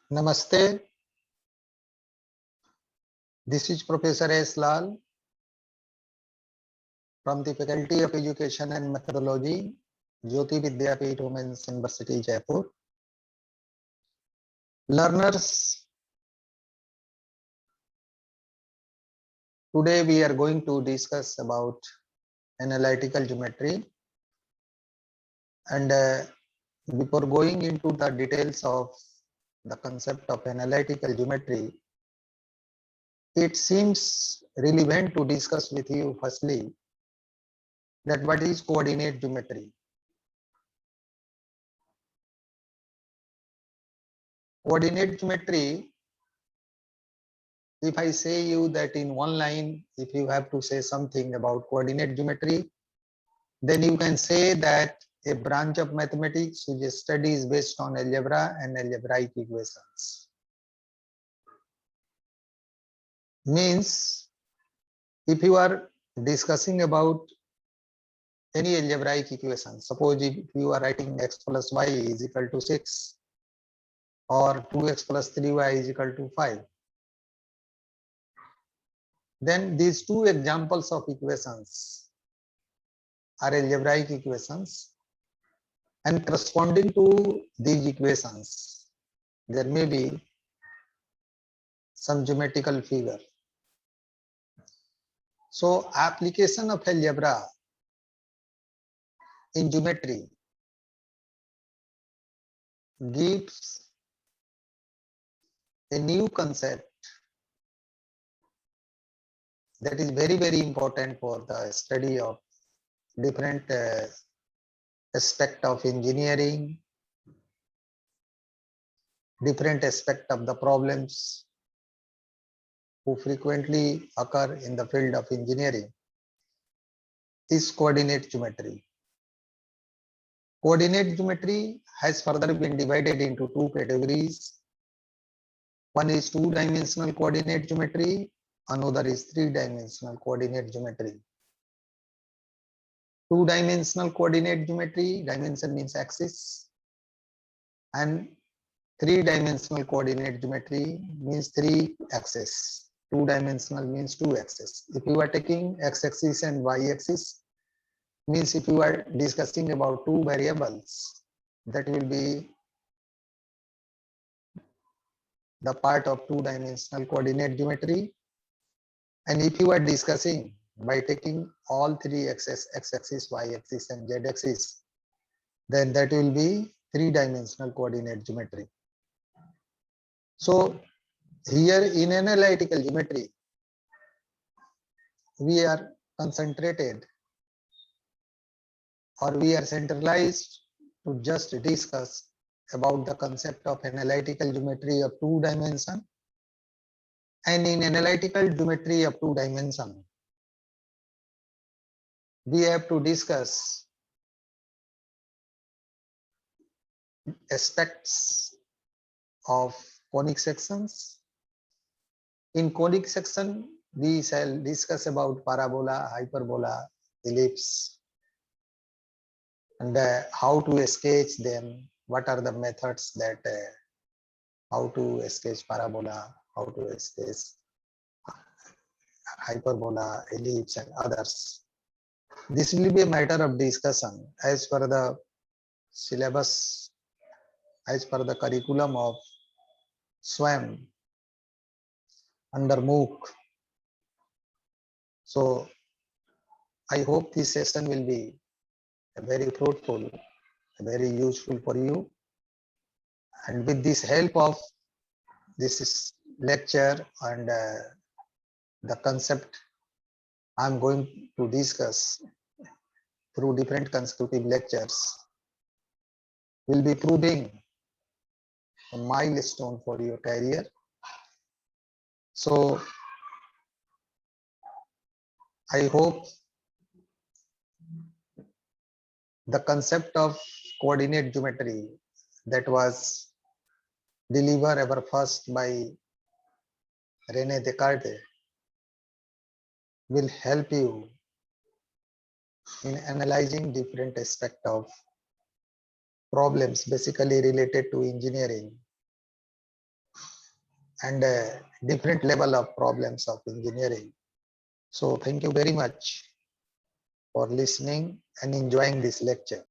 Namaste. This is Professor S. Lal from the Faculty of Education and Methodology, Jyoti Vidyapeeth Women's University, Jaipur. Learners, today we are going to discuss about analytical geometry. And before going into the details of the concept of analytical geometry, it seems relevant to discuss with you firstly that what is coordinate geometry. Coordinate geometry, if I say you that in one line, if you have to say something about coordinate geometry, then you can say that a branch of mathematics whose study is based on algebra and algebraic equations. Means if you are discussing about any algebraic equation, suppose if you are writing x plus y is equal to 6 or 2x plus 3y is equal to 5, then these two examples of equations are algebraic equations, and corresponding to these equations there may be some geometrical figure. So application of algebra in geometry gives a new concept that is very important for the study of different aspect of engineering, different aspect of the problems who frequently occur in the field of engineering is coordinate geometry. Coordinate geometry has further been divided into two categories. One is two-dimensional coordinate geometry, another is three-dimensional coordinate geometry. Two-dimensional coordinate geometry, dimension means axis, and three-dimensional coordinate geometry means three axes. Two-dimensional means two axes. If you are taking x-axis and y-axis, means if you are discussing about two variables, that will be the part of two-dimensional coordinate geometry. And if you are discussing by taking all three axes, x-axis, y-axis and z-axis, then that will be three-dimensional coordinate geometry. So here in analytical geometry, we are concentrated or we are centralized to just discuss about the concept of analytical geometry of two dimension. And in analytical geometry of two dimension, we have to discuss aspects of conic sections. In conic section, we shall discuss about parabola, hyperbola, ellipse, and how to sketch them, what are the methods that how to sketch parabola, how to sketch hyperbola, ellipse and others. This will be a matter of discussion as per the syllabus, as per the curriculum of SWAM under MOOC. So I hope this session will be very fruitful, very useful for you. And with this help of this lecture and the concept I'm going to discuss through different consecutive lectures will be proving a milestone for your career. So I hope the concept of coordinate geometry that was delivered ever first by René Descartes will help you in analyzing different aspects of problems basically related to engineering and a different level of problems of engineering. So thank you very much for listening and enjoying this lecture.